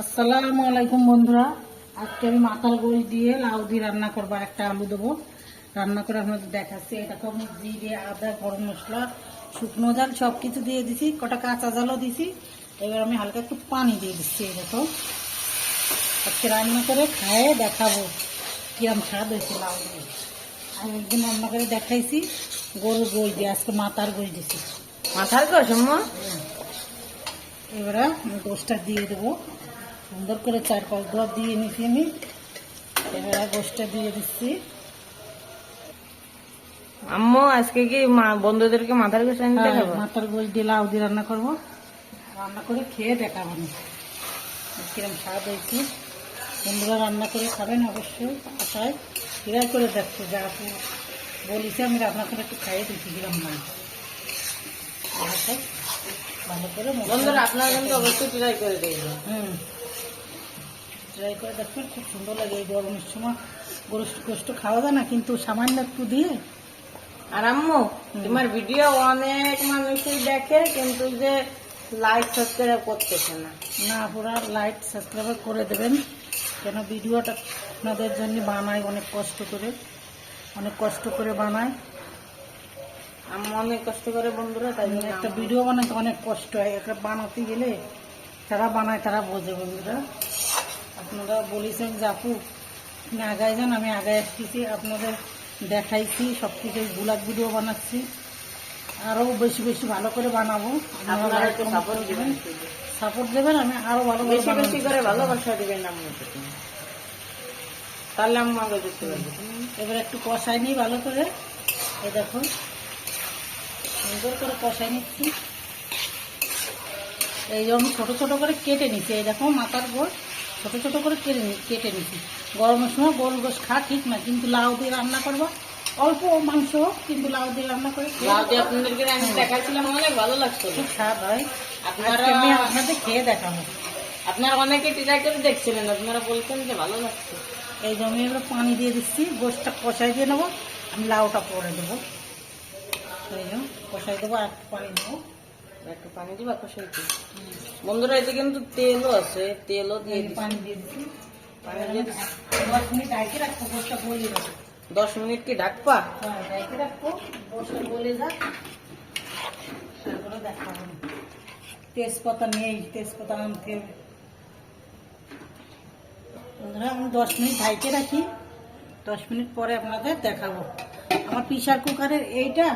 আসসালামু আলাইকুম বন্ধুরা, আজকে আমি মাথার গোশ দিয়ে লাউ দিয়ে রান্না করবো। একটা আলু দেবো, রান্না করে আপনাদের দেখাচ্ছি। এটা তো আমি জিরে, আদা, গরম মশলা, শুকনো ঝাল সব কিছু দিয়ে দিছি, কটা কাঁচা ঝালও দিছি। এবার আমি হালকা একটু পানি দিয়ে দিচ্ছি। এই দেখো, আজকে রান্না করে খায়ে দেখাবো কিরম স্বাদ হয়েছে লাউ দিয়ে। আমি একদিন রান্না করে দেখাইছি গরুর গোশ দিয়ে, আজকে মাথার গোশ দিছি। মাথার গোশ আম্মা? এবারে আমি গোশটা দিয়ে দেবো, সুন্দর করে 4-5 ধোয়া দিয়ে নিচ্ছি আমি। এবারে গোশটা দিয়ে দিচ্ছি। আম্মু আজকে কি বন্ধুদেরকে মাথার গোশ আনতে দেখাবো? মাথার গোশ দিয়ে লাউ দিয়ে রান্না করবো, রান্না করে খেয়ে দেখাবো আমি কিরম স্বাদ হয়েছে। বন্ধুরা রান্না করে খাবেন অবশ্যই, আশায় ক্লিয়ার করে দেখছো যা আপনি বলিছে আমি রান্না করে একটু খাইয়ে দিচ্ছি কিরম লাগে। ভালো করে বন্ধুরা আপনারা কিন্তু অবশ্যই ট্রাই করে দেখবেন। ট্রাই করে দেখবেন, খুব সুন্দর লাগে। এই গরমের সময় গোস্ত খাওয়া যায় না, কিন্তু সামান্য একটু দিয়ে। আর আম্মু তোমার ভিডিও অনেক মানুষই দেখে, কিন্তু যে লাইক সাবস্ক্রাইব করতেছে না। না, পুরা লাইক সাবস্ক্রাইব করে দেবেন, কেন ভিডিওটা আপনাদের জন্য বানাই অনেক কষ্ট করে বানায়। আম্মু অনেক কষ্ট করে বন্ধুরা, তাই জন্য একটা ভিডিও বানাতে অনেক কষ্ট হয়, একটা বানাতে গেলে যারা বানায় তারা বোঝে। বন্ধুরা আপনারা বলেছেন যে আপু আপনি আগায় যান, আমি আগায় আসতেছি, আপনাদের দেখাইছি সব কিছু, ব্লগ ভিডিও বানাচ্ছি, আরও বেশি বেশি ভালো করে বানাবো। আপনারা একটু সাপোর্ট দেবেন, আমি আরো ভালো বেশি বেশি করে ভালোবাসা দিবেন আম্মু, তাহলে আম্মু আগে দেখতে পারবে। এবার একটু কষাই নিই ভালো করে। এই দেখো সুন্দর করে কষাই নিচ্ছি। এই যে আমি ছোটো ছোটো করে কেটে নিচ্ছি। এই দেখো মাথার গোশ ছোটো ছোটো করে কেটে নিচ্ছি। গরমের সময় গোল গোশ খাওয়া ঠিক না, কিন্তু লাউ দিয়ে রান্না করবো, অল্প মাংস হোক কিন্তু লাউ দিয়ে রান্না করে লাউ দিয়ে আপনাদেরকে আমি দেখাচ্ছিলাম, অনেক ভালো লাগছে, খুব স্বাদ হয়। আপনারা আমি আপনাদের খেয়ে দেখাবো। আপনারা অনেকে ট্রাই করে দেখছিলেন, আপনারা বলছেন যে ভালো লাগছে। এই যে আমি এবার পানি দিয়ে দিচ্ছি, গোশটা কষাই দিয়ে নেবো, আমি লাউটা পরে দেবো। এই যে কষাই দেবো, আর একটু পানি দেবো। একটু পানি দিবা কষাইতে। বন্ধুরা এতে কিন্তু তেলও আছে, তেলও দিয়ে দিচ্ছি। পানি দিয়ে দিচ্ছি। পানি দিয়ে 10 মিনিট ঢাকে রাখবো, গোশটা গলিয়ে দেবো। 10 মিনিট কি ঢাকবা? হ্যাঁ, ঢাকে রাখবো, গোশটা গলে যাক, তারপরে দেখাবো। তেজপাতা নেই, তেজপাতা আনতে হবে। বন্ধুরা আমি 10 মিনিট ঢাকে রাখি, 10 মিনিট পরে আপনাদের দেখাবো। আমার প্রেসার কুকারের এইটা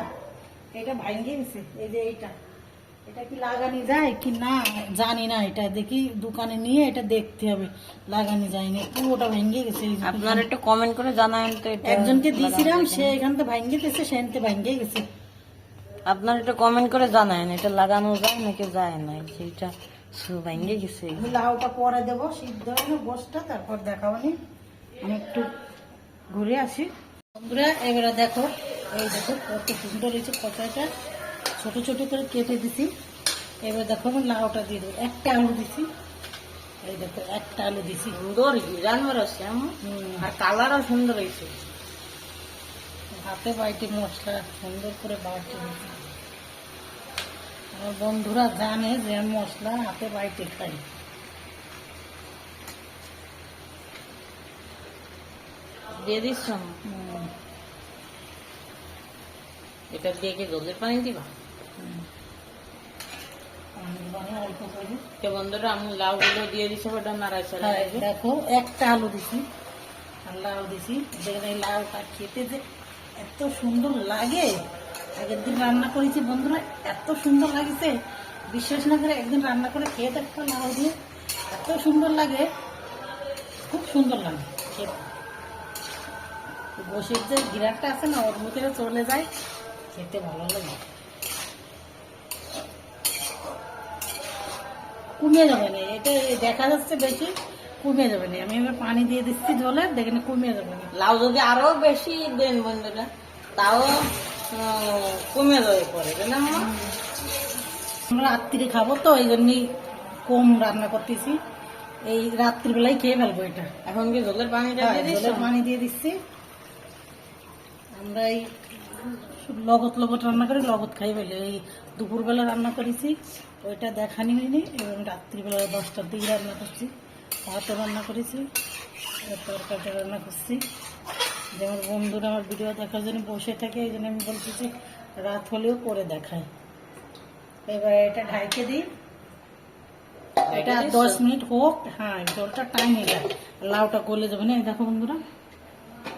ভাঙে গেছে। এই যে এটা কি লাগানি যায় কি না জানি না, এটা দেখি দোকানে নিয়ে এটা দেখতে হবে। লাগানি যায়নি, পুরোটা ভেঙে গেছে। আপনারা একটু কমেন্ট করে জানাবেন তো। এটা একজনকে দিয়েছিলাম, সে এখান থেকে ভাঙে গেছে, সেখানতে ভাঙে গেছে। আপনারা একটু কমেন্ট করে জানাবেন এটা লাগানো যায় নাকি যায় না, সেইটা ভেঙে গেছে। আমি লাউটা পরে দেবো, সিদ্ধ হয়ে গোশটা, তারপর দেখাবো নি। আমি একটু ঘুরে আসি। বন্ধুরা এবারে দেখো, এই দেখো কত সুন্দর হয়েছে কষাইটা, ছোট ছোট করে কেটে দিছি। এবার দেখো আমি লাউটা দিয়ে দেবো, একটা আলু দিছি। এই দেখো একটা আলু দিছি। সুন্দর জানবার আছে আর কালারও সুন্দর হয়েছে। হাতে বাইটে মশলা সুন্দর করে বাড়তে দিছি। আমার বন্ধুরা জানে যে আমি মশলা হাতে বাইটে খাই। দিয়ে দিচ্ছ? এটা দিয়ে কি জলের পানি দিবা? অল্প করে বন্ধুরা আমি লাউ গুলো দিয়ে দিচ্ছি, ওটা নাড়াচাড়া। দেখো একটা আলু দিছি আর লাউ দিছি। দেখেন এই লাউটা খেতে যে এত সুন্দর লাগে, আগের দিন রান্না করেছি বন্ধুরা, এত সুন্দর লাগছে বিশ্বাস না করে একদিন রান্না করে খেয়ে দেখো লাউ দিয়ে, এত সুন্দর লাগে, খুব সুন্দর লাগে খেতে। গোশের যে গিরাটা আছে না, ওর মুখে চলে যায়, খেতে ভালো লাগে। কমিয়ে যাবে না, এটা দেখা যাচ্ছে বেশি, কমিয়ে যাবে না। আমি এবার পানি দিয়ে দিচ্ছি জলে, দেখেন কমিয়ে যাবে না। লাউ যদি আরো বেশি দেন বন্ধুরা, তাও কমে যাবে পরে, তাই না? আমরা রাত্রিরে খাবো তো, এই জন্যই কম রান্না করতেছি। এই রাত্রিবেলায় খেয়ে ফেলবো এটা। এখন কি জলের পানি জলের পানি দিয়ে দিচ্ছি। আমরা এই লগত রান্না করি, লগত খাই ফেলে। এই দুপুরবেলা রান্না করেছি, ওইটা দেখানি হয়নি, এবং রাত্রিবেলা 10টার দিকে রান্না করছি। ভাতও রান্না করেছি, আর তরকারিটা রান্না করছি। যে আমার বন্ধুরা আমার ভিডিও দেখার জন্য বসে থাকে, এই জন্য আমি বলতেছি রাত হলেও করে দেখায়। এবার এটা ঢাইকে দিই, এটা 10 মিনিট হোক। হ্যাঁ, জলটা টাইম হয়ে যায়, লাউটা গলে যাবে না। এই দেখো বন্ধুরা,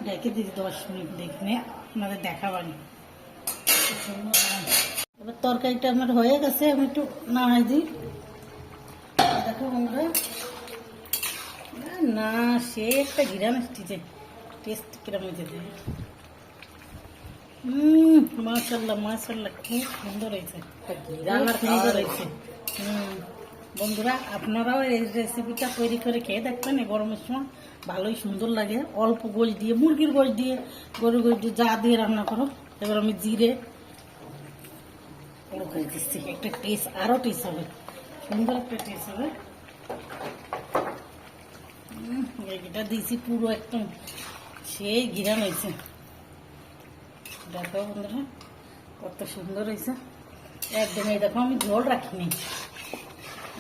ঢেকে দিই 10 মিনিট, দেখে আপনাদের দেখাবানি। এবার তরকারিটা আমার হয়ে গেছে, আমি একটু নাড়াই দিই। দেখো বন্ধুরা, না সে একটা ঘিরান আসছে, টেস্ট কিরম হয়েছে। মাশাল্লাহ মাশাল্লাহ, খুব সুন্দর হয়েছে, সুন্দর হয়েছে। বন্ধুরা, আপনারাও এই রেসিপিটা তৈরি করে খেয়ে দেখবেন এই গরমের সময়, ভালোই সুন্দর লাগে। অল্প গোশ দিয়ে, মুরগির গোশ দিয়ে, গরুর গোশ দিয়ে, যা দিয়ে রান্না করো। এবার আমি জিরে করে দিচ্ছি, একটা টেস্ট, আরো টেস্ট হবে, সুন্দর একটা টেস্ট হবে। এটা দিয়েছি পুরো একদম সেই ঘিরান হয়েছে। দেখো বন্ধুরা কত সুন্দর হয়েছে একদম। এই দেখো আমি ঝোল রাখিনি,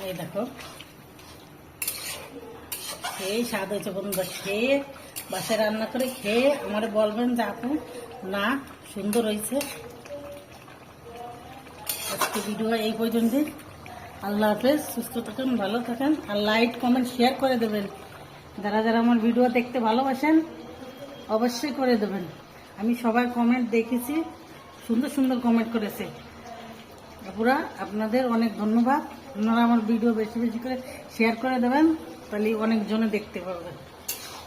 এই দেখো সেই স্বাদ হয়েছে বন্ধুরা। খেয়ে বাসায় রান্না করে খেয়ে আমার বলবেন যে আপু না সুন্দর হয়েছে। আজকে ভিডিও এই পর্যন্তই। আল্লাহ হাফেজ, সুস্থ থাকেন, ভালো থাকেন, আর লাইক কমেন্ট শেয়ার করে দেবেন। যারা যারা আমার ভিডিও দেখতে ভালোবাসেন অবশ্যই করে দেবেন। আমি সবার কমেন্ট দেখেছি, সুন্দর সুন্দর কমেন্ট করেছে। আপুরা আপনাদের অনেক ধন্যবাদ। আপনারা আমার ভিডিও বেশি বেশি করে শেয়ার করে দেবেন, তাহলে অনেকজনে দেখতে পারবে।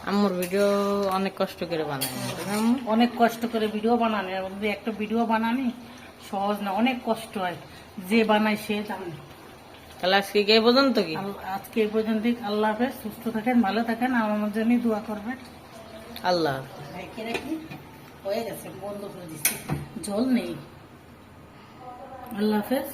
আম্মুর ভিডিও অনেক কষ্ট করে বানায়, অনেক কষ্ট করে ভিডিও বানানো, আর একটা ভিডিও বানানি সহজ না, অনেক কষ্ট হয়। যে বানায় সে জানে। তাহলে আজকে কে পর্যন্ত কি? আজকে এই পর্যন্ত। আল্লাহ হাফেজ, সুস্থ থাকেন, ভালো থাকেন, আর আমার জন্যই দোয়া করবেন। আল্লাহ রেখে রেখে হয়ে গেছে, বন্ধ করে দিচ্ছি, ঝোল নেই। আল্লাহ হাফেজ।